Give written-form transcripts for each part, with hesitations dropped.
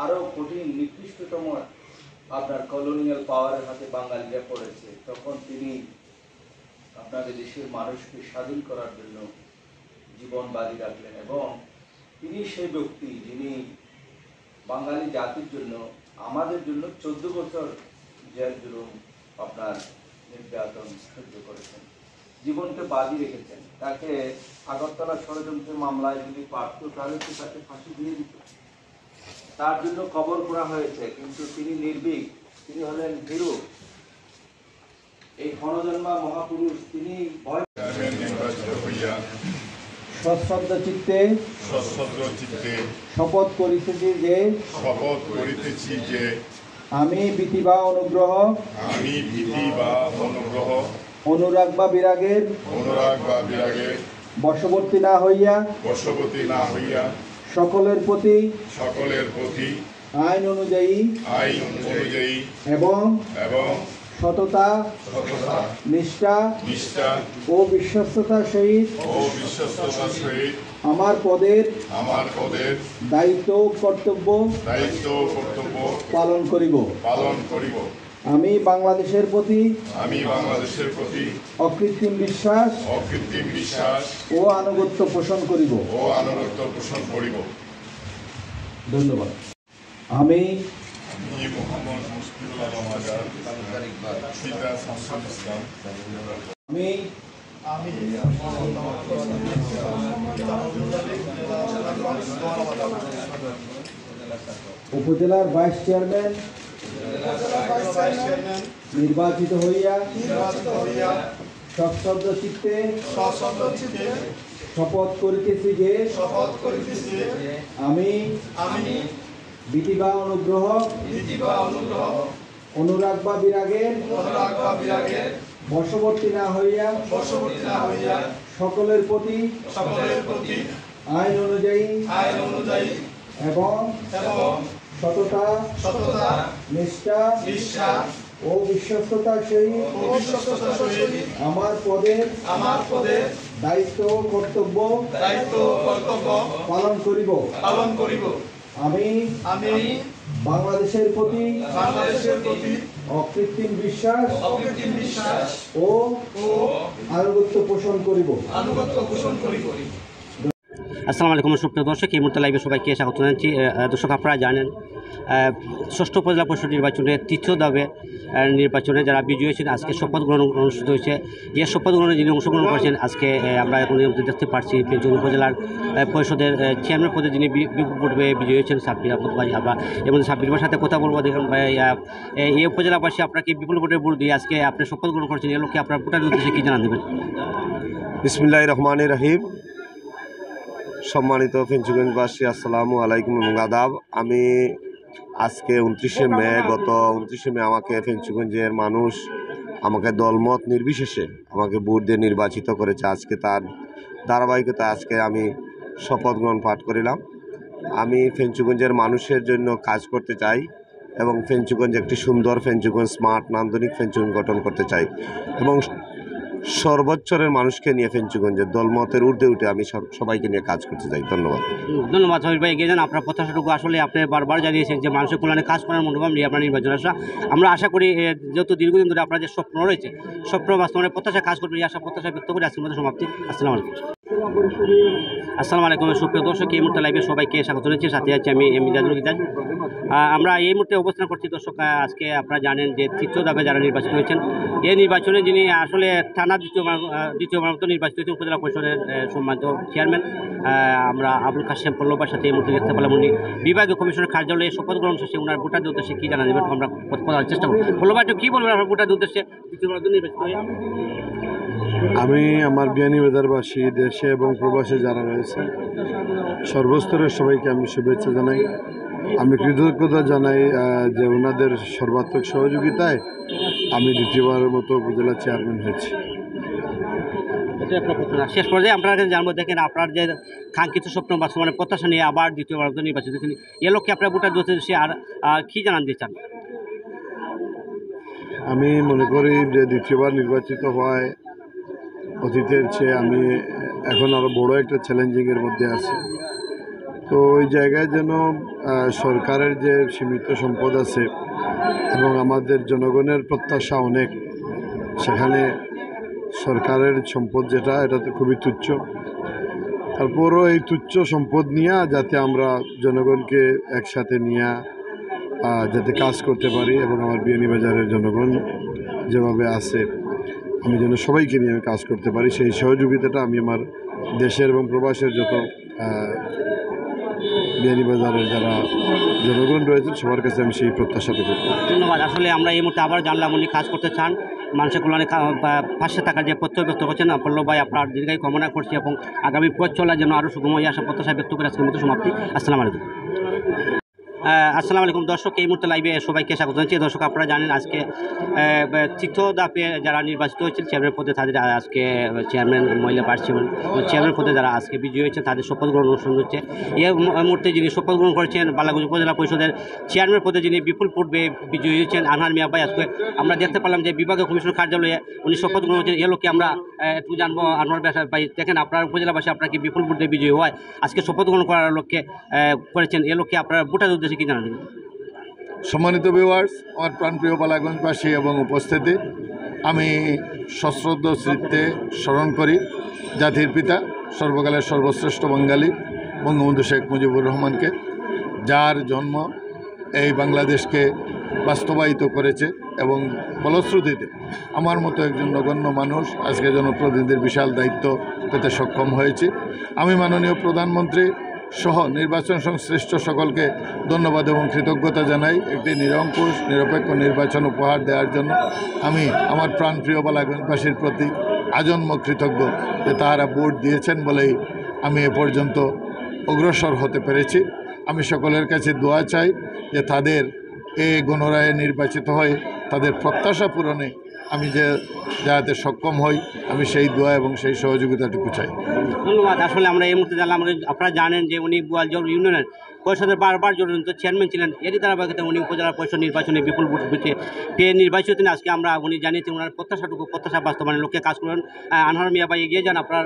আরও কঠিন নিকৃষ্টতম আপনার কলোনিয়াল পাওয়ারের হাতে বাঙালিরা পড়েছে, তখন তিনি আপনাদের দেশের মানুষকে স্বাধীন করার জন্য জীবন বাজি রাখলেন। এবং তিনি সেই ব্যক্তি যিনি বাঙালি জাতির জন্য, আমাদের জন্য 14 বছর জেল জুলুম আপনার নির্যাতন সহ্য করেছেন, জীবনকে বাজি রেখেছেন। তাকে আগরতলা ষড়যন্ত্রের মামলায় যদি পারত তাহলে তো তাকে ফাঁসি দিয়ে দিত, তার জন্য কবর করা হয়েছে, কিন্তু তিনি নির্ভীক, তিনি হলেন হিরো, এই ক্ষণজন্মা মহাপুরুষ। তিনি সশ্রদ্ধ চিত্তে শপথ করিতেছি যে আমি ভীতি বা অনুগ্রহ অনুরাগ বা বিরাগের বশবর্তী না হইয়া সকলের প্রতি আইন অনুযায়ী এবং সততা নিষ্ঠা ও বিশ্বস্ততার সহিত আমার পদের দায়িত্ব কর্তব্য পালন করিব। আমি বাংলাদেশের প্রতি অকৃত্রিম বিশ্বাস ও আনুগত্য পোষণ করিব। ধন্যবাদ। আমি উপজেলার ভাইস চেয়ারম্যান নির্বাচিত হইয়া সশ্রদ্ধ চিত্তে শপথ করিতেছি যে আমি ভীতি বা অনুগ্রহ অনুরাগ বা বিরাগের বশবর্তী না হইয়া সকলের প্রতি আইন অনুযায়ী এবং সততা নিষ্ঠা ও বিশ্বস্ততার সহিত আমার পদের দায়িত্ব কর্তব্য পালন করিব। আমি বাংলাদেশের প্রতি অকৃত্রিম বিশ্বাস ও আনুগত্য পোষণ করিব। আসসালামু আলাইকুম সুপ্রিয় দর্শক, এই মুহূর্তে লাইভে সবাইকে স্বাগত জানাচ্ছি। দর্শক, আপনারা জানেন ষষ্ঠ উপজেলা পরিষদ নির্বাচনে তৃতীয় ধাপে নির্বাচনে যারা বিজয়ী হয়েছেন আজকে শপথ গ্রহণ অনুষ্ঠিত হয়েছে। এই শপথ গ্রহণে যিনি অংশগ্রহণ করেছেন আজকে আমরা এখন দেখতে পাচ্ছি ফেঞ্চুগঞ্জ উপজেলার পরিষদের চেয়ারম্যান পদে যিনি বিপুল বিজয়ী হয়েছেন সাব্বির আহমদ ভাই। আমরা এবং সাব্বির ভাইয়ের সাথে কথা বলবো। দেখুন ভাই, এই উপজেলাবাসী আপনাকে বিপুল ভোটের ভোট দিয়ে আজকে আপনি শপথ গ্রহণ করেছেন, এর লোককে আপনার ভোটার উদ্দেশ্যে কী জানান দেবেন? বিসমিল্লাহির রহমানির রহিম। সম্মানিত ফেঞ্চুগঞ্জবাসী, আসসালামু আলাইকুম এবং আদাব। আমি আজকে 29শে মে আমাকে ফেঞ্চুগঞ্জের মানুষ আমাকে দলমত নির্বিশেষে আমাকে ভোট দিয়ে নির্বাচিত করেছে। আজকে তার ধারাবাহিকতা আজকে আমি শপথ গ্রহণ পাঠ করিলাম। আমি ফেঞ্চুগঞ্জের মানুষের জন্য কাজ করতে চাই এবং ফেঞ্চুগঞ্জ একটি সুন্দর ফেঞ্চুগঞ্জ, স্মার্ট নান্দনিক ফেঞ্চুগঞ্জ গঠন করতে চাই এবং সর্বোচ্চরের মানুষকে নিয়ে ফেঞ্চুগঞ্জের দলমতের ঊর্ধ্বে উঠে আমি সবাইকে নিয়ে কাজ করতে চাই। ধন্যবাদ সবাই ভাই। এগিয়ে যান। আপনার প্রত্যাশাটুকু আসলে আপনি বারবার জানিয়েছেন যে মানুষের কল্যাণে কাজ করার মনোভাব নিয়ে আপনার নির্বাচন আসা। আমরা আশা করি যেহেতু দীর্ঘদিন ধরে আপনার যে স্বপ্ন রয়েছে, স্বপ্ন বাস্তবায়নের প্রত্যাশা কাজ করবে, এই আশা প্রত্যাশা ব্যক্ত করে আজকের মধ্যে সমাপ্তি। আসসালামু আলাইকুম। আসসালামু আলাইকুম সুপ্রিয় দর্শক, এই মুহূর্তে লাইভে সবাইকে স্বাগত জানাচ্ছি। সাথে আছি আমি মিজাজুল গিজাজ। আমরা এই মুহূর্তে অবস্থান করছি দর্শক, আজকে আপনারা জানেন যে তৃতীয় ধাপে যারা নির্বাচিত হয়েছেন, এই নির্বাচনে যিনি আসলে টানা দ্বিতীয়বার মতো নির্বাচিত হয়েছেন উপজেলা পরিষদের সম্মানিত চেয়ারম্যান আমরা আবুল কাশেম পল্লবার সাথে এই মুহূর্তে দেখতে পেলাম। উনি বিভাগীয় কমিশনের কার্যালয়ে শপথ গ্রহণ শেষে ওনার ভোটারদের উদ্দেশ্যে কী জানা দেবেন আমরা বলার চেষ্টা করব। পল্লবা, একটু কী বলবেন আপনার ভোটারদের উদ্দেশ্যে তৃতীয়বার নির্বাচিত হয়ে? আমি আমার বিয়ানীবাজারবাসী, দেশে এবং প্রবাসে যারা রয়েছে সর্বস্তরের সবাইকে আমি শুভেচ্ছা জানাই। আমি কৃতজ্ঞতা জানাই যে ওনাদের সর্বাত্মক সহযোগিতায় আমি দ্বিতীয়বারের মতো উপজেলা চেয়ারম্যান হয়েছি। শেষ পর্যায়ে আপনার কাছে জানবো, দেখেন আপনার যে কাঙ্ক্ষিত স্বপ্ন বাস্তবায়নের প্রত্যাশা নিয়ে আবার দ্বিতীয়বার নির্বাচিত হয়েছেন, এ লক্ষ্যে আপনার ভোটার সে আর কী জানান দিয়ে চান? আমি মনে করি যে দ্বিতীয়বার নির্বাচিত হওয়ায় অতীতের চেয়ে আমি এখন আরও বড় একটা চ্যালেঞ্জিংয়ের মধ্যে আছি। তো ওই জায়গায় যেন সরকারের যে সীমিত সম্পদ আছে এবং আমাদের জনগণের প্রত্যাশা অনেক, সেখানে সরকারের সম্পদ যেটা এটা তো খুবই তুচ্ছ। তারপরও এই তুচ্ছ সম্পদ নিয়ে যাতে আমরা জনগণকে একসাথে নিয়ে যাতে কাজ করতে পারি এবং আমার বিয়ানীবাজারের জনগণ যেভাবে আছে আমি যেন সবাইকে নিয়ে আমি কাজ করতে পারি, সেই সহযোগিতাটা আমি আমার দেশের এবং প্রবাসের যত বিয়ানীবাজারের যারা জনগণ রয়েছেন সবার কাছে আমি সেই প্রত্যাশাটা করব। ধন্যবাদ। আসলে আমরা এই মুহূর্তে আবার জানলাম উনি কাজ করতে চান, মানুষের কল্যাণে পাশে থাকার যে প্রত্যয় ব্যক্ত করছেন পল্লব ভাই, আপনার দীর্ঘায়ু কামনা করছি এবং আগামী পথ চলার জন্য আরও সুগম হয়ে আসা প্রত্যাশা ব্যক্ত করে আজকের মতো সমাপ্তি। আসসালামু আলাইকুম। আসসালামু আলাইকুম দর্শক, এই মুহূর্তে লাইভে সবাইকে স্বাগত জানাচ্ছি। দর্শক, আপনারা জানেন আজকে তৃতীয় ধাপে যারা নির্বাচিত হয়েছেন চেয়ারম্যান পদে, তাদের আজকে চেয়ারম্যান মহিলা ভাইস চেয়ারম্যান পদে যারা আজকে বিজয়ী হয়েছেন তাদের শপথ গ্রহণ অনুষ্ঠান হচ্ছে। এই মুহূর্তে যিনি শপথ গ্রহণ করেছেন বালাগঞ্জ উপজেলা পরিষদের চেয়ারম্যান পদে যিনি বিপুল পূর্বে বিজয়ী হয়েছেন আনহার মিয়া ভাই, আজকে আমরা দেখতে পেলাম যে বিভাগীয় কমিশনার কার্যালয়ে উনি শপথ গ্রহণ করছেন। এ লোককে আমরা একটু জানবো আনোয়ার ভাই, দেখেন আপনার উপজেলাবাসী আপনাকে বিপুল ভোটে বিজয়ী হয় আজকে শপথ গ্রহণ করার লক্ষ্যে করেছেন, এ লোককে আপনার ভোটার উদ্দেশ্যে কি জানা দেবেন? সম্মানিত ভিউয়ার্স, আমার প্রাণপ্রিয় বালাগঞ্জবাসী এবং উপস্থিতি, আমি সশ্রদ্ধ চিত্তে স্মরণ করি জাতির পিতা সর্বকালের সর্বশ্রেষ্ঠ বাঙালি বঙ্গবন্ধু শেখ মুজিবুর রহমানকে, যার জন্ম এই বাংলাদেশকে বাস্তবায়িত করেছে এবং ফলশ্রুতিতে আমার মতো একজন নগণ্য মানুষ আজকে জনপ্রতিনিধির বিশাল দায়িত্ব পেতে সক্ষম হয়েছি। আমি মাননীয় প্রধানমন্ত্রী সহ নির্বাচন সংশ্লিষ্ট সকলকে ধন্যবাদ এবং কৃতজ্ঞতা জানাই একটি নিরঙ্কুশ নিরপেক্ষ নির্বাচন উপহার দেওয়ার জন্য। আমি আমার প্রাণপ্রিয় বালাগঞ্জবাসীর প্রতি আজন্ম কৃতজ্ঞ যে তারা ভোট দিয়েছেন বলেই আমি এ পর্যন্ত অগ্রসর হতে পেরেছি। আমি সকলের কাছে দোয়া চাই যে তাদের এই গণরায়ে নির্বাচিত হয়ে তাদের প্রত্যাশা পূরণে আমি যাতে সক্ষম হই, আমি সেই দোয়া এবং সেই সহযোগিতাটুকু চাই। ধন্যবাদ। আসলে আমরা এই মুহূর্তে জানলাম, আপনারা জানেন যে উনি বোয়ালজোর ইউনিয়নের পরিষদের বারবার জনন্ত চেয়ারম্যান ছিলেন, এরই ধারাবাহিকতা উনি উপজেলা পরিষদ নির্বাচনে বিপুল ভোট পেয়ে নির্বাচিত হতেন। আজকে আমরা উনি জানিয়েছি ওনার প্রত্যাশা বাস্তবায়নের লক্ষ্যে কাজ করেন। আনহার মিয়া ভাই এগিয়ে যান, আপনার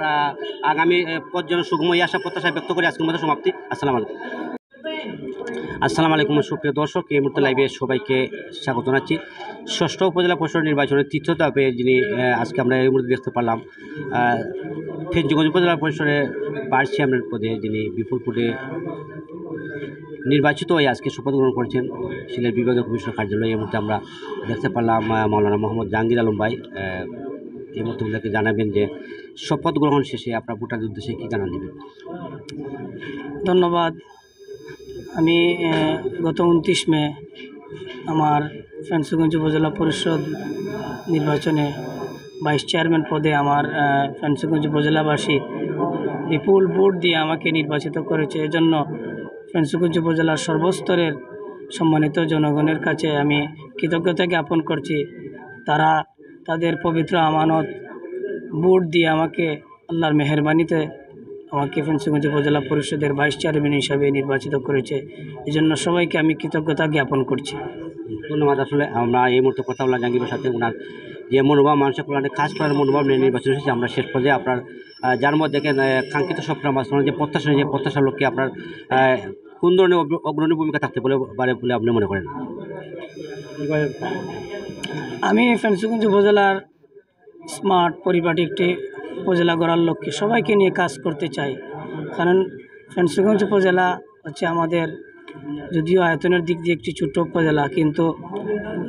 আগামী পথ যেন সুগম হয়ে আসা প্রত্যাশা ব্যক্ত করে আজকের মতো সমাপ্তি। আসসালামু আলাইকুম। আসসালামু আলাইকুম সুপ্রিয় দর্শক, এই মুহূর্তে লাইভে সবাইকে স্বাগত জানাচ্ছি। ষষ্ঠ উপজেলা পরিষদ নির্বাচনের তৃতীয় ধাপে যিনি আজকে আমরা এই মুহূর্তে দেখতে পারলাম ফেঞ্চুগঞ্জ উপজেলা পরিষদের ভাইস চেয়ারম্যান পদে যিনি বিপুল ভোটে নির্বাচিত হয়ে আজকে শপথ গ্রহণ করেছেন সিলেট বিভাগীয় কমিশনার কার্যালয়ে। এই মুহূর্তে আমরা দেখতে পারলাম মাওলানা মোহাম্মদ জাহাঙ্গীর আলম ভাই, এই মুহূর্তে ওনাকে জানাবেন যে শপথ গ্রহণ শেষে আপনার ভোটারদের উদ্দেশ্যে কী জানান দেবেন। ধন্যবাদ। আমি গত 29 মে আমার ফেঞ্চুগঞ্জ উপজেলা পরিষদ নির্বাচনে ভাইস চেয়ারম্যান পদে আমার ফেঞ্চুগঞ্জ উপজেলাবাসী বিপুল ভোট দিয়ে আমাকে নির্বাচিত করেছে। এজন্য ফেঞ্চুগঞ্জ উপজেলার সর্বস্তরের সম্মানিত জনগণের কাছে আমি কৃতজ্ঞতা জ্ঞাপন করছি। তারা তাদের পবিত্র আমানত ভোট দিয়ে আমাকে আল্লাহর মেহেরবানিতে আমাকে ফেঞ্চুগঞ্জ উপজেলা পরিষদের ভাইস চেয়ারম্যান হিসাবে নির্বাচিত করেছে। এই জন্য সবাইকে আমি কৃতজ্ঞতা জ্ঞাপন করছি। ধন্যবাদ। আসলে আমরা এই মুহূর্তে কথা বললাম জাহাঙ্গীরের সাথে, ওনার যে মনোভাব মানুষের কল্যাণে কাজ করার মনোভাব নিয়ে নির্বাচন এসেছে। আমরা শেষ পর্যায়ে আপনার যার মধ্যে দেখেন কাঙ্ক্ষিত স্বপ্ন বাস্তবায়নের যে প্রত্যাশার লক্ষ্যে আপনার কোন ধরনের অগ্রণী ভূমিকা থাকতে পারে বলে আপনি মনে করেন? আমি ফেঞ্চুগঞ্জ উপজেলার স্মার্ট পরিপাটি একটি উপজেলা গড়ার লক্ষ্যে সবাইকে নিয়ে কাজ করতে চাই। কারণ ফেঞ্চুগঞ্জ উপজেলা হচ্ছে আমাদের যদিও আয়তনের দিক দিয়ে একটি ছোট্ট উপজেলা, কিন্তু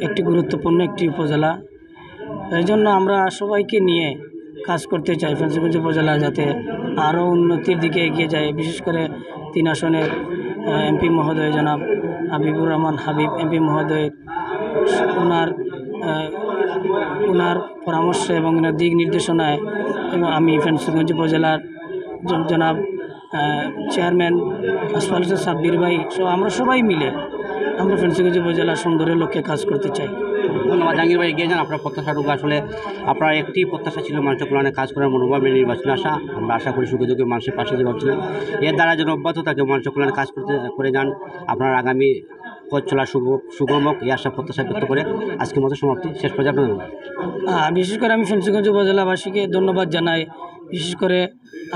একটি গুরুত্বপূর্ণ একটি উপজেলা। এই জন্য আমরা সবাইকে নিয়ে কাজ করতে চাই ফেঞ্চুগঞ্জ উপজেলা যাতে আরও উন্নতির দিকে এগিয়ে যায়। বিশেষ করে 3 আসনের এমপি মহোদয় জনাব হাবিবুর রহমান হাবিব এমপি মহোদয়, ওনার পরামর্শে এবং ওনার দিক নির্দেশনায় এবং আমি ফেঞ্চুগঞ্জ উপজেলার জনাব চেয়ারম্যান আসফাল সাব্বির ভাই আমরা সবাই মিলে আমরা ফেঞ্চুগঞ্জ উপজেলার সুন্দরের লক্ষ্যে কাজ করতে চাই। ধন্যবাদ জাহাঙ্গীর ভাই, এগিয়ে যান। আপনার প্রত্যাশাটুকু আসলে আপনার একটি প্রত্যাশা ছিল মানুষের কল্যাণে কাজ করার মনোভাবে নির্বাচনে আসা। আমরা আশা করি সুযোগে মানুষের পাশে যে ভাবছিলেন এর দ্বারা যেন অব্যাহত থাকে, মানুষের কল্যাণে কাজ করে যান। আপনার আগামী পথ চলা সুগম হোক এই আশা প্রত্যাশা ব্যক্ত করে আজকের মতো সমাপ্তি। শেষ পর্যায়ে আপনার বিশেষ করে আমি ফেঞ্চুগঞ্জ উপজেলাবাসীকে ধন্যবাদ জানাই বিশেষ করে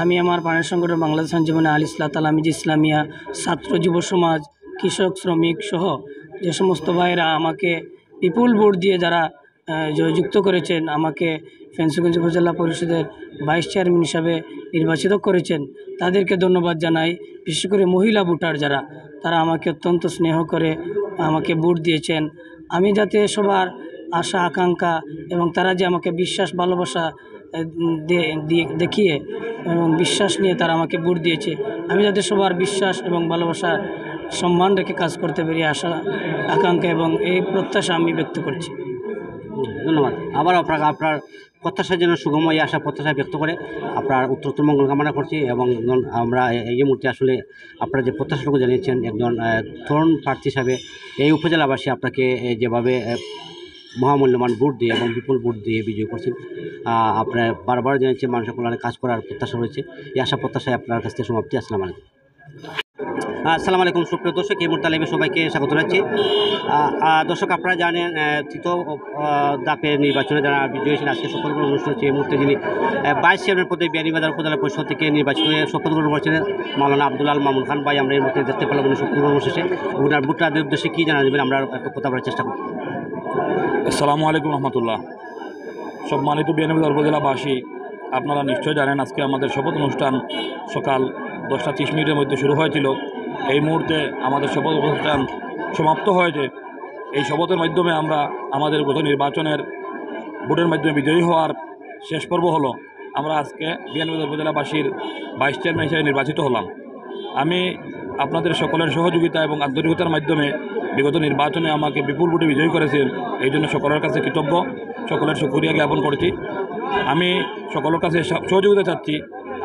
আমি আমার প্রাণের সংগঠন বাংলাদেশ জীবনে আল ইসলাহ তালামিজ ইসলামিয়া ছাত্র যুব সমাজ কৃষক শ্রমিক সহ যে সমস্ত ভাইরা আমাকে বিপুল ভোট দিয়ে যারা জয়যুক্ত করেছেন, আমাকে ফেঞ্চুগঞ্জ উপজেলা পরিষদের ভাইস চেয়ারম্যান হিসাবে নির্বাচিত করেছেন, তাদেরকে ধন্যবাদ জানাই। বিশেষ করে মহিলা ভোটার যারা, তারা আমাকে অত্যন্ত স্নেহ করে আমাকে ভোট দিয়েছেন। আমি যাতে সবার আশা আকাঙ্ক্ষা এবং তারা যে আমাকে বিশ্বাস ভালোবাসা দেখিয়ে এবং বিশ্বাস নিয়ে তারা আমাকে ভোট দিয়েছে, আমি যাতে সবার বিশ্বাস এবং ভালোবাসা সম্মান রেখে কাজ করতে পারি, আশা আকাঙ্ক্ষা এবং এই প্রত্যাশা আমি ব্যক্ত করছি। ধন্যবাদ। আবার আপনার প্রত্যাশার জন্য সুগময় আশা প্রত্যাশা ব্যক্ত করে আপনার উত্তরোত্তর মঙ্গল কামনা করছি। এবং আমরা এই মুহূর্তে আসলে আপনারা যে প্রত্যাশাটুকু জানিয়েছেন, একজন তরুণ প্রার্থী হিসাবে এই উপজেলাবাসী আপনাকে যেভাবে মহামূল্যবান ভোট দিয়ে এবং বিপুল ভোট দিয়ে বিজয় করছেন, আপনার বারবার জানিয়েছেন মানুষের কল্যাণে কাজ করার প্রত্যাশা রয়েছে। এই আশা প্রত্যাশায় আপনার কাছ থেকে সমাপ্তি। আসসালামু আলাইকুম। আসসালামু আলাইকুম সুপ্রিয় দর্শক, এই মুহূর্তে লাইভে সবাইকে স্বাগত জানাচ্ছি। দর্শক, আপনারা জানেন তৃতীয় ধাপের নির্বাচনে যারা বিজয়ী হয়েছেন, আজকে শপথ গ্রহণ অনুষ্ঠান হচ্ছে। এই মুহূর্তে যিনি ভাইস চেয়ারম্যান পদে বিয়ানীবাজার উপজেলা পরিষদ থেকে নির্বাচিত হয়ে শপথ গ্রহণ করছেন মাওলানা আব্দুল আল মামুন খান ভাই, আমরা এই মুহূর্তে দেখতে পেলাম উনি শপথ গ্রহণ শেষে ওনার ভোটারদের উদ্দেশ্যে কী জানা দেবেন, আমরা একটু কথা বলার চেষ্টা করি। আসসালামু আলাইকুম রহমতুল্লাহ। সম্মানিত বিয়ানীবাজার উপজেলাবাসী, আপনারা নিশ্চয় জানেন আজকে আমাদের শপথ অনুষ্ঠান সকাল 10:30 মধ্যে শুরু হয়েছিল। এই মুহূর্তে আমাদের শপথ অনুষ্ঠান সমাপ্ত হয়েছে। এই শপথের মাধ্যমে আমরা আমাদের গত নির্বাচনের ভোটের মাধ্যমে বিজয়ী হওয়ার শেষ পর্ব হলো। আমরা আজকে বিয়ানীবাজার উপজেলাবাসীর ভাইস চেয়ারম্যান হিসেবে নির্বাচিত হলাম। আমি আপনাদের সকলের সহযোগিতা এবং আন্তরিকতার মাধ্যমে বিগত নির্বাচনে আমাকে বিপুল ভোটে বিজয়ী করেছেন, এই জন্য সকলের কাছে কৃতজ্ঞ, সকলের শুকরিয়া জ্ঞাপন করছি। আমি সকলের কাছে সহযোগিতা চাচ্ছি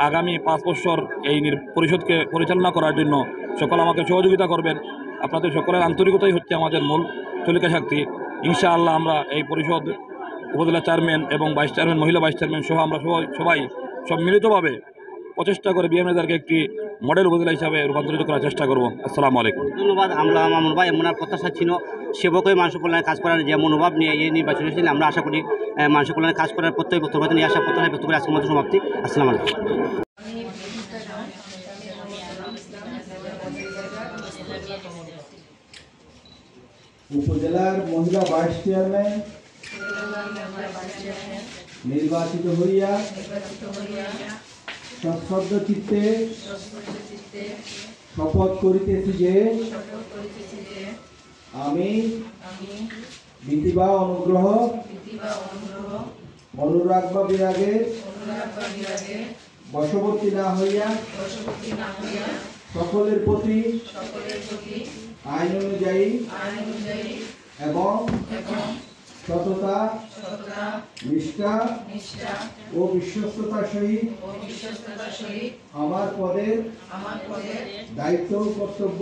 আগামী 5 বছর এই পরিষদকে পরিচালনা করার জন্য সকল আমাকে সহযোগিতা করবেন। আপনাদের সকলের আন্তরিকতাই হচ্ছে আমাদের মূল চলিকা শক্তি। ইনশাআল্লাহ আমরা এই পরিষদ উপজেলা চেয়ারম্যান এবং ভাইস চেয়ারম্যান, মহিলা ভাইস চেয়ারম্যান সহ আমরা সবাই মিলিতভাবে প্রচেষ্টা করে বিয়ানীবাজারকে একটি মডেল উপজেলা হিসাবে রূপান্তরিত করার চেষ্টা করব। আসসালামু আলাইকুম। ধন্যবাদ। আমরা মামুন ভাই, ওনার প্রত্যাশা ছিল সেবকই মানুষের কল্যাণে কাজ করার যে মনোভাব নিয়ে এই নির্বাচন এসেছিলেন, আমরা আশা করি মানুষের কল্যাণে কাজ করার প্রত্যেক বক্তব্য করতেন। এই আশা প্রত্যাশা ব্যক্ত করে আজকের মতো সমাপ্তি। আসসালামু আলাইকুম। উপজেলার মহিলা ভাইস চেয়ারম্যান নির্বাচিত হইয়া সশ্রদ্ধ চিত্তে শপথ করিতেছি যে আমি ভীতি বা অনুগ্রহ, অনুরাগ বা বিরাগে বশবর্তী না হইয়া সকলের প্রতি আইন অনুযায়ী এবং সততা, নিষ্ঠা ও বিশ্বস্ততার সহিত আমার পদের দায়িত্ব ও কর্তব্য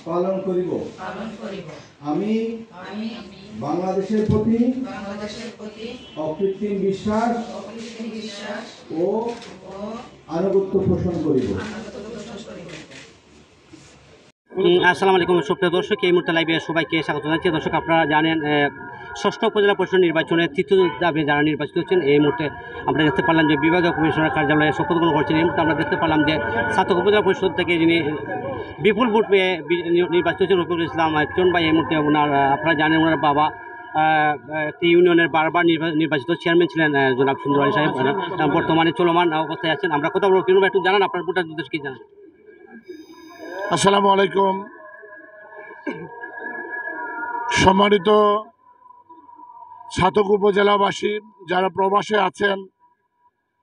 পালন করিব। আমি বাংলাদেশের প্রতি অকৃত্রিম বিশ্বাস ও আনুগত্য পোষণ করিব। আসসালামু আলাইকুম সুপ্রিয় দর্শক, এই মুহূর্তে লাইভে সবাইকে স্বাগত জানাচ্ছি। দর্শক, আপনারা জানেন ষষ্ঠ উপজেলা পরিষদ নির্বাচনে তৃতীয় ধাপে যারা নির্বাচিত হচ্ছেন, এই মুহূর্তে আমরা দেখতে পারলাম যে বিভাগীয় কমিশনার কার্যালয়ে শপথ গ্রহণ করছেন। এই মুহূর্তে আমরা দেখতে পারলাম যে ছাতক উপজেলা পরিষদ থেকে যিনি বিপুল ভোট পেয়ে নির্বাচিত হচ্ছেন রফিকুল ইসলাম চন ভাই, এই মুহূর্তে ওনার আপনারা জানেন ওনার বাবা একটি ইউনিয়নের বারবার নির্বাচিত চেয়ারম্যান ছিলেন জনাব সুন্দর আলী সাহেব, বর্তমানে চলমান অবস্থায় আছেন। আমরা কথা বলবো, কিংবা একটু জানান আপনার ভোটার উদ্দেশ্যে কী জানান। আসসালামু আলাইকুম। সম্মানিত ছাতক উপজেলাবাসী যারা প্রবাসে আছেন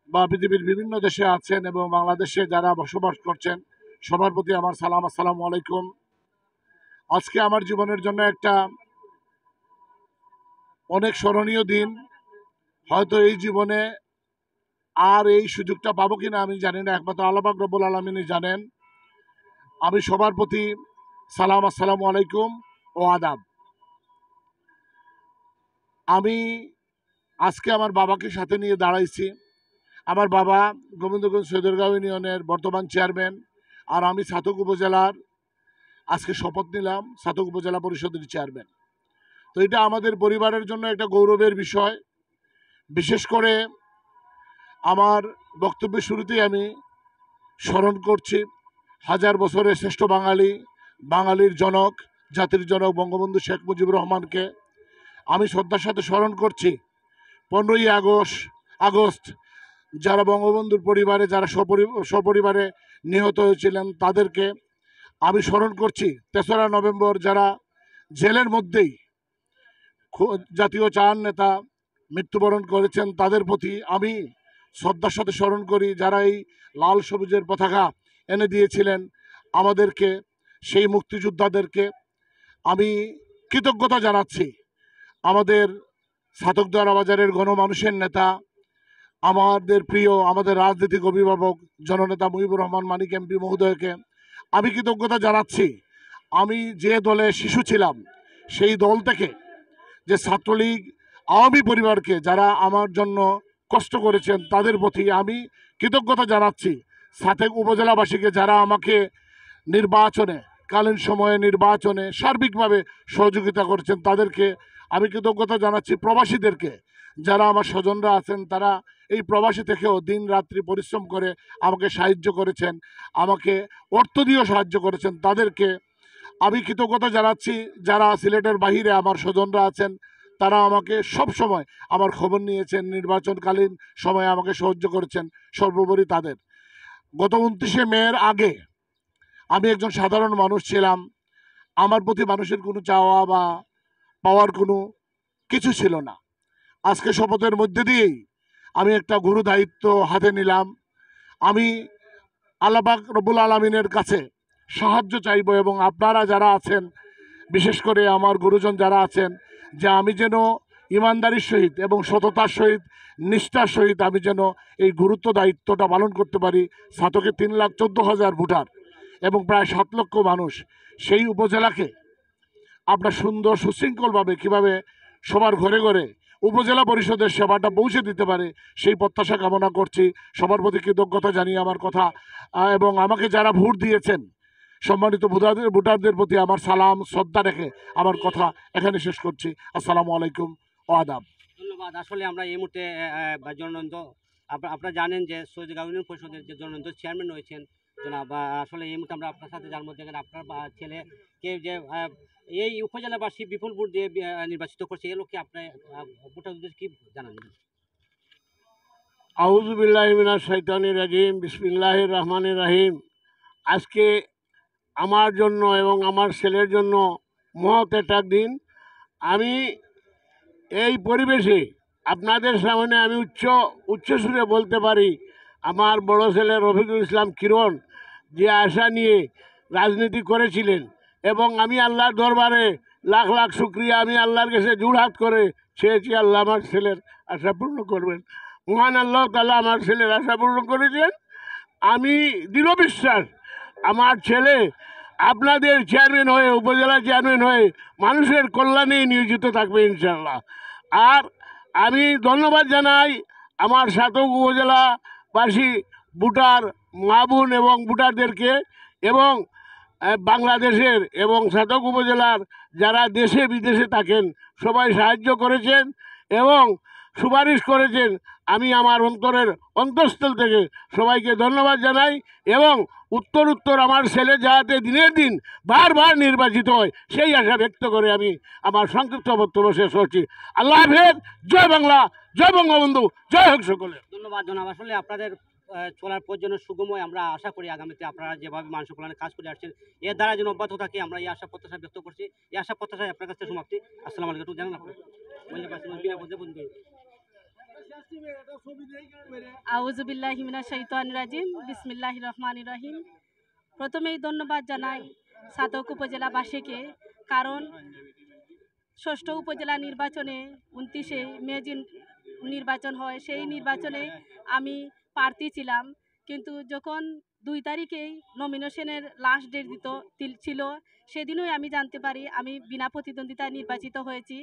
বা পৃথিবীর বিভিন্ন দেশে আছেন এবং বাংলাদেশে যারা বসবাস করছেন, সবার প্রতি আমার সালাম। আসসালামু আলাইকুম। আজকে আমার জীবনের জন্য একটা অনেক স্মরণীয় দিন। হয়তো এই জীবনে আর এই সুযোগটা পাবো কিনা আমি জানি না, একমাত্র আল্লাহ পাক রব্বুল আলামিনই জানেন। আমি সবার প্রতি সালাম, আসসালামু আলাইকুম ও আদাব। আমি আজকে আমার বাবাকে সাথে নিয়ে দাঁড়াইছি। আমার বাবা গোবিন্দগঞ্জ সদরগাঁও ইউনিয়নের বর্তমান চেয়ারম্যান, আর আমি ছাতক উপজেলার আজকে শপথ নিলাম ছাতক উপজেলা পরিষদের চেয়ারম্যান। তো এটা আমাদের পরিবারের জন্য একটা গৌরবের বিষয়। বিশেষ করে আমার বক্তব্যের শুরুতেই আমি স্মরণ করছি হাজার বছরের শ্রেষ্ঠ বাঙালি, বাঙালির জনক, জাতির জনক বঙ্গবন্ধু শেখ মুজিবুর রহমানকে। আমি শ্রদ্ধার সাথে স্মরণ করছি 15ই আগস্ট যারা বঙ্গবন্ধুর পরিবারে, যারা সপরিবারে নিহত হয়েছিলেন তাদেরকে। আমি স্মরণ করছি 3রা নভেম্বর যারা জেলের মধ্যেই জাতীয় চার নেতা মৃত্যুবরণ করেছেন তাদের প্রতি আমি শ্রদ্ধার সাথে স্মরণ করি, যারা এই লাল সবুজের পতাকা এনে দিয়েছিলেন আমাদেরকে, সেই মুক্তিযোদ্ধাদেরকে আমি কৃতজ্ঞতা জানাচ্ছি। আমাদের ছাতকদারা বাজারের গণমানুষের নেতা, আমাদের প্রিয়, আমাদের রাজনৈতিক অভিভাবক জননেতা মুজিবুর রহমান মানিক এমপি মহোদয়কে আমি কৃতজ্ঞতা জানাচ্ছি। আমি যে দলে শিশু ছিলাম সেই দল থেকে যে ছাত্রলীগ আওয়ামী পরিবারকে যারা আমার জন্য কষ্ট করেছেন তাদের প্রতি আমি কৃতজ্ঞতা জানাচ্ছি। সাথে উপজেলাবাসীকে যারা আমাকে কালীন সময়ে নির্বাচনে সার্বিকভাবে সহযোগিতা করেছেন তাদেরকে আমি কৃতজ্ঞতা জানাচ্ছি। প্রবাসীদেরকে যারা আমার স্বজনরা আছেন তারা এই প্রবাসী থেকেও দিন রাত্রি পরিশ্রম করে আমাকে সাহায্য করেছেন, আমাকে অর্থ দিয়েও সাহায্য করেছেন, তাদেরকে আমি কৃতজ্ঞতা জানাচ্ছি। যারা সিলেটের বাহিরে আমার স্বজনরা আছেন তারা আমাকে সব সময় আমার খবর নিয়েছেন, নির্বাচনকালীন সময়ে আমাকে সাহায্য করেছেন, সর্বোপরি তাদের। গত 29শে মের আগে আমি একজন সাধারণ মানুষ ছিলাম, আমার প্রতি মানুষের কোনো চাওয়া বা পাওয়ার কোনো কিছু ছিল না। আজকে শপথের মধ্যে দিয়েই আমি একটা গুরু দায়িত্ব হাতে নিলাম। আমি আল্লাহ পাক রব্বুল আলামিনের কাছে সাহায্য চাইব এবং আপনারা যারা আছেন, বিশেষ করে আমার গুরুজন যারা আছেন, যে আমি যেন ইমানদারির সহিত এবং সততার সহিত নিষ্ঠার সহিত আমি যেন এই গুরুত্ব দায়িত্বটা পালন করতে পারি। ছাতকে 3,14,000 ভোটার এবং প্রায় 7 লক্ষ মানুষ, সেই উপজেলাকে আপনার সুন্দর সুশৃঙ্খলভাবে কীভাবে সবার ঘরে ঘরে উপজেলা পরিষদের সেবাটা পৌঁছে দিতে পারে সেই প্রত্যাশা কামনা করছি। সবার প্রতি কৃতজ্ঞতা জানিয়ে আমার কথা এবং আমাকে যারা ভোট দিয়েছেন সম্মানিত ভোটারদের প্রতি আমার সালাম শ্রদ্ধা রেখে আমার কথা এখানে শেষ করছি। আসসালামু আলাইকুম ও আদাব। ধন্যবাদ। আসলে আমরা এই মুহূর্তে জননন্দ আপনারা জানেন যে সৈয়দ ইউনিয়ন পরিষদের যে জননন্দ চেয়ারম্যান রয়েছেন জনাব, আসলে এই মুহূর্তে আমরা আপনার সাথে জানবো দেখেন আপনার ছেলেকে যে এই উপজেলাবাসী বিপুল ভোট দিয়ে নির্বাচিত করছে, এই লোককে আপনার ভোটারদের কি জানান? আউযু বিল্লাহি মিনাশ শাইতানির রাজিম, বিসমিল্লাহির রহমানির রহিম। আজকে আমার জন্য এবং আমার ছেলের জন্য মহৎ একটা দিন। আমি এই পরিবেশে আপনাদের সামনে আমি উচ্চস্বরে বলতে পারি, আমার বড় ছেলে রফিকুল ইসলাম কিরণ যে আশা নিয়ে রাজনীতি করেছিলেন, এবং আমি আল্লাহর দরবারে লাখ লাখ শুক্রিয়া, আমি আল্লাহর কাছে জোড়হাত করে চেয়েছি আল্লাহ আমার ছেলের আশা পূর্ণ করবেন। মহান আল্লাহ তাআলা আমার ছেলের আশা পূর্ণ করেছেন। আমি দৃঢ় বিশ্বাস আমার ছেলে আপনাদের চেয়ারম্যান হয়ে, উপজেলা চেয়ারম্যান হয়ে মানুষের কল্যাণে নিয়োজিত থাকবে ইনশাআল্লাহ। আর আমি ধন্যবাদ জানাই আমার ছাতক উপজেলাবাসী ভোটার মা বোন এবং ভোটারদেরকে, এবং বাংলাদেশের এবং ছাতক উপজেলার যারা দেশে বিদেশে থাকেন সবাই সাহায্য করেছেন এবং সুপারিশ করেছেন। আমি আমার অন্তঃস্থল থেকে সবাইকে ধন্যবাদ জানাই এবং উত্তর আমার ছেলে যাতে দিনের দিন বারবার নির্বাচিত হয় সেই আশা ব্যক্ত করে আমি আমার সংক্ষিপ্ত বক্তব্য শেষ করছি। আল্লাহ হাফেজ। জয় বাংলা, জয় বঙ্গবন্ধু, জয় হোক সকলে। ধন্যবাদ জনাব। আসলে আপনাদের চলার পর যেন সুগময়, আমরা আশা করি আগামীতে আপনারা যেভাবে মানুষের কল্যাণে কাজ করে আসছেন এর দ্বারা যেন অব্যাহত থাকে, আমরা এই আশা প্রত্যাশা ব্যক্ত করছি। এই আশা প্রত্যাশায় আপনার কাছে সমাপ্তি। আসসালামু আলাইকুম। একটু জানান আপনার আউযু বিল্লাহি মিনাশ শাইতানির রাজিম, বিসমিল্লাহির রহমানির রহিম। প্রথমেই ধন্যবাদ জানাই ছাতক উপজেলাবাসীকে, কারণ ষষ্ঠ উপজেলা নির্বাচনে 29শে মে যে নির্বাচন হয় সেই নির্বাচনে আমি প্রার্থী ছিলাম, কিন্তু যখন 2 তারিখেই নমিনেশনের লাস্ট ডেট ছিল সেদিনই আমি জানতে পারি আমি বিনা প্রতিদ্বন্দ্বিতায় নির্বাচিত হয়েছি।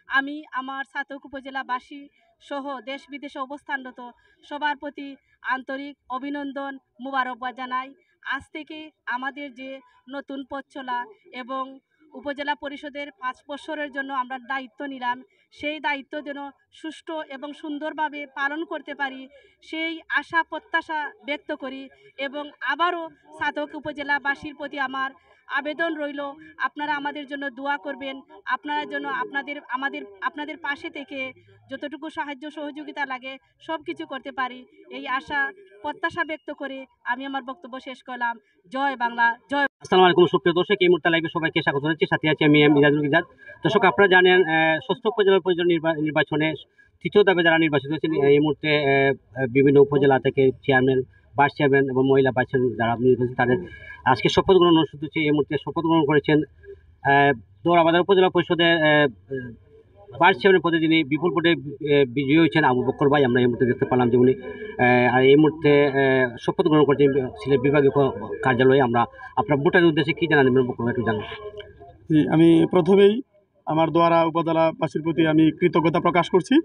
আমি আমার ছাতক উপজেলাবাসী সহ দেশ বিদেশে অবস্থানরত সবার প্রতি আন্তরিক অভিনন্দন, মোবারকবাদ জানাই। আজ থেকে আমাদের যে নতুন পথ চলা এবং উপজেলা পরিষদের 5 বছরের জন্য আমরা দায়িত্ব নিলাম, সেই দায়িত্ব যেন সুষ্ঠু এবং সুন্দরভাবে পালন করতে পারি সেই আশা প্রত্যাশা ব্যক্ত করি। এবং আবারও সাধক উপজেলাবাসীর প্রতি আমার আবেদন রইল, আপনারা আমাদের জন্য দোয়া করবেন, আপনারা যেন আপনাদের পাশে থেকে যতটুকু সাহায্য সহযোগিতা লাগে সব কিছু করতে পারি, এই আশা প্রত্যাশা ব্যক্ত করে আমি আমার বক্তব্য শেষ করলাম। জয় বাংলা, জয়। আসসালামু আলাইকুম সুপ্রিয় দর্শক, এই মুহূর্তে লাইভে সবাইকে স্বাগত জানাচ্ছি। সাথে আছি আমি মিজাজুল ইজাদ। দর্শক, আপনারা জানেন ষষ্ঠ উপজেলা পরিষদ নির্বাচনে তৃতীয় ধাপে যারা নির্বাচিত হয়েছেন, এই মুহূর্তে বিভিন্ন উপজেলা থেকে চেয়ারম্যান, ভাইস চেয়ারম্যান এবং মহিলা ভাইস চেয়ারম্যান যারা নির্বাচিত, তাদের আজকে শপথ গ্রহণ অনুষ্ঠিত হচ্ছে। এই মুহূর্তে শপথ গ্রহণ করেছেন দৌড়াবাজার উপজেলা পরিষদের ভাইস চেয়ারম্যান পদে যিনি বিপুল ভোটে বিজয়ী হয়েছেন আবু বকর ভাই। আমরা এই মুহূর্তে দেখতে পেলাম যে উনি আর এই মুহূর্তে শপথ গ্রহণ করছেন সিলেট বিভাগীয় কার্যালয়ে। আমরা আপনার ভোটারের উদ্দেশ্যে কী জানান বকর ভাই একটু জানান। আমি প্রথমেই আমার দোয়ারা উপজেলাবাসীর প্রতি আমি কৃতজ্ঞতা প্রকাশ করছি।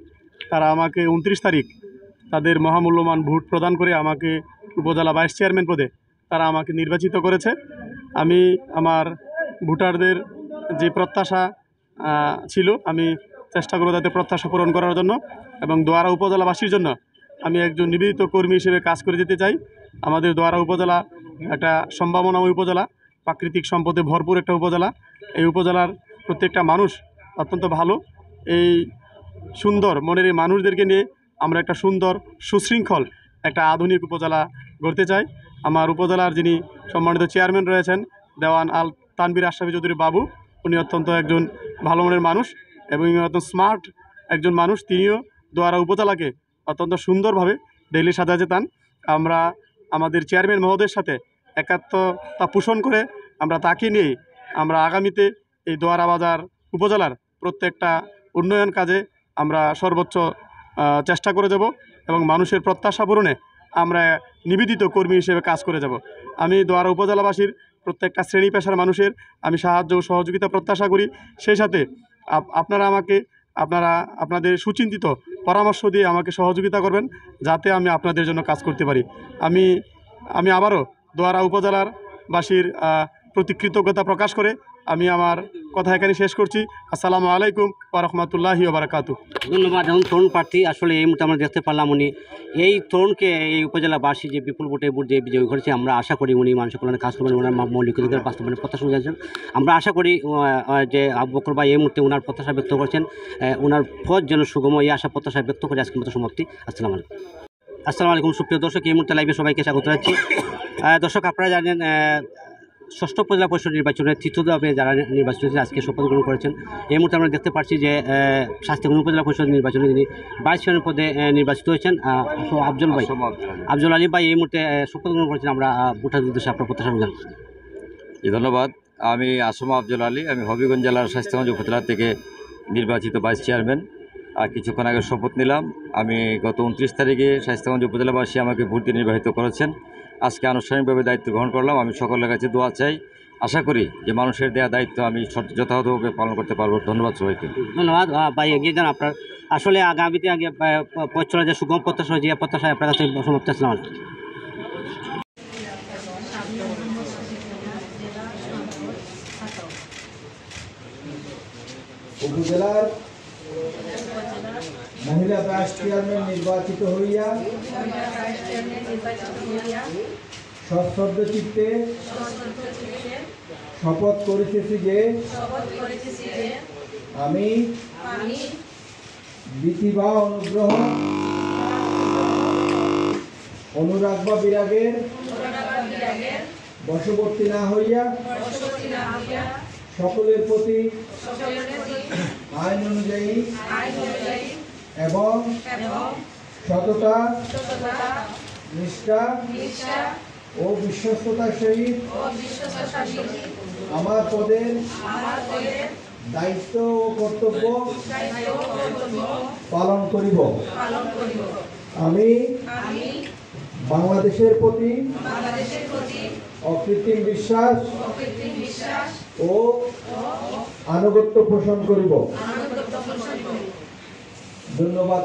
তারা আমাকে 29 তারিখ তাদের মহামূল্যবান ভোট প্রদান করে আমাকে উপজেলা ভাইস চেয়ারম্যান পদে তারা আমাকে নির্বাচিত করেছে। আমি আমার ভোটারদের যে প্রত্যাশা ছিল, আমি চেষ্টা করব তাদের প্রত্যাশা পূরণ করার জন্য এবং দোয়ারা উপজেলাবাসীর জন্য আমি একজন নিবেদিত কর্মী হিসেবে কাজ করে যেতে চাই। আমাদের দোয়ারা উপজেলা একটা সম্ভাবনাময় উপজেলা, প্রাকৃতিক সম্পদে ভরপুর একটা উপজেলা। এই উপজেলার প্রত্যেকটা মানুষ অত্যন্ত ভালো। এই সুন্দর মনের এই মানুষদেরকে নিয়ে আমরা একটা সুন্দর সুশৃঙ্খল একটা আধুনিক উপজেলা গড়তে চাই। আমার উপজেলার যিনি সম্মানিত চেয়ারম্যান রয়েছেন দেওয়ান আল তানবির আশরাফি চৌধুরী বাবু, উনি অত্যন্ত একজন ভালো মনের মানুষ এবং অত্যন্ত স্মার্ট একজন মানুষ। তিনিও দোয়ারা উপজেলাকে অত্যন্ত সুন্দরভাবে ডেইলি সাজাতে চান। আমরা আমাদের চেয়ারম্যান মহোদয়ের সাথে একাত্মতা পোষণ করে আমরা তাকে নিয়ে আমরা আগামীতে এই দোয়ারা বাজার উপজেলার প্রত্যেকটা উন্নয়ন কাজে আমরা সর্বোচ্চ চেষ্টা করে যাব এবং মানুষের প্রত্যাশা পূরণে আমরা নিবেদিত কর্মী হিসেবে কাজ করে যাব। আমি দোয়ারা উপজেলাবাসীর প্রত্যেকটা শ্রেণী পেশার মানুষের আমি সাহায্য ও সহযোগিতা প্রত্যাশা করি। সেই সাথে আপনাদের সুচিন্তিত পরামর্শ দিয়ে আমাকে সহযোগিতা করবেন যাতে আমি আপনাদের জন্য কাজ করতে পারি। আমি আবারও দোয়ারা উপজেলার বাসীর প্রতি কৃতজ্ঞতা প্রকাশ করে আমি আমার কথা এখানে শেষ করছি। আসসালামু আলাইকুম ওয়া রাহমাতুল্লাহি ওয়া বারাকাতুহু। ধন্যবাদ। এখন তরুণ প্রার্থী আসলে এই মুহূর্তে আমরা দেখতে পারলাম উনি এই তরুণকে এই উপজেলাবাসী যে বিপুল ভোটে ভোট দিয়ে বিজয়ী করেছে, আমরা আশা করি উনি মানুষের কল্যাণে কাজ করবেন, ওনার মৌলিক অধিকার বাস্তবায়নের প্রত্যাশা জানিয়েছেন। আমরা আশা করি যে আবু বকর ভাই এই মুহূর্তে ওনার প্রত্যাশা ব্যক্ত করছেন, ওনার পথ যেন সুগম, এই আশা প্রত্যাশা ব্যক্ত করে আজকের মতো সমাপ্তি। আসসালামু আলাইকুম সুপ্রিয় দর্শক, এই মুহূর্তে লাইভে সবাইকে স্বাগত জানাচ্ছি। দর্শক, আপনারা জানেন ষষ্ঠ উপজেলা পরিষদ নির্বাচনে তৃতীয় ধাপে যারা নির্বাচিত হয়েছে আজকে শপথ গ্রহণ করেছেন। এই মুহূর্তে আমরা দেখতে পাচ্ছি যে শাস্তিগঞ্জ উপজেলা পরিষদ নির্বাচনে যিনি ভাইস চেয়ারম্যান পদে নির্বাচিত হয়েছেন আফজল আলী ভাই এই মুহূর্তে শপথ গ্রহণ করেছেন। আমরা ভোটারদের উদ্দেশ্যে আপনার প্রত্যাশা জানাই। ধন্যবাদ। আমি আসম আফজল আলী, আমি হবিগঞ্জ জেলার শাস্তিগঞ্জ উপজেলা থেকে নির্বাচিত ভাইস চেয়ারম্যান। আর কিছুক্ষণ আগে শপথ নিলাম। আমি গত 29 তারিখে শাস্তিগঞ্জ উপজেলাবাসী আমাকে ভোট দিয়ে নির্বাচিত করেছেন। আজকে আনুষ্ঠানিকভাবে দায়িত্ব গ্রহণ করলাম। আমি সকলের কাছে দোয়া চাই, আশা করি যে মানুষের দেওয়া দায়িত্ব আমি যথাযথভাবে পালন করতে পারবো। ধন্যবাদ সবাইকে। ধন্যবাদ ভাই, এগিয়ে যান। আপনার আসলে আগামীতে পথ চলা যে সুগম প্রত্যাশা, যে প্রত্যাশা আপনার কাছে সমাপ্ত। আসসালাম। উপজেলার মহিলা ভাইস চেয়ারম্যান নির্বাচিত হইয়া সশ্রদ্ধ চিত্তে শপথ করিতেছি যে আমি ভীতি বা অনুগ্রহ, অনুরাগ বা বিরাগের বশবর্তী না হইয়া সকলের প্রতি আইন অনুযায়ী এবং সততা, নিষ্ঠা ও বিশ্বস্ততার সহিত আমার পদের দায়িত্ব ও কর্তব্য পালন করিব। আমি বাংলাদেশের প্রতি অকৃত্রিম বিশ্বাস ও আনুগত্য পোষণ করিব। ধন্যবাদ।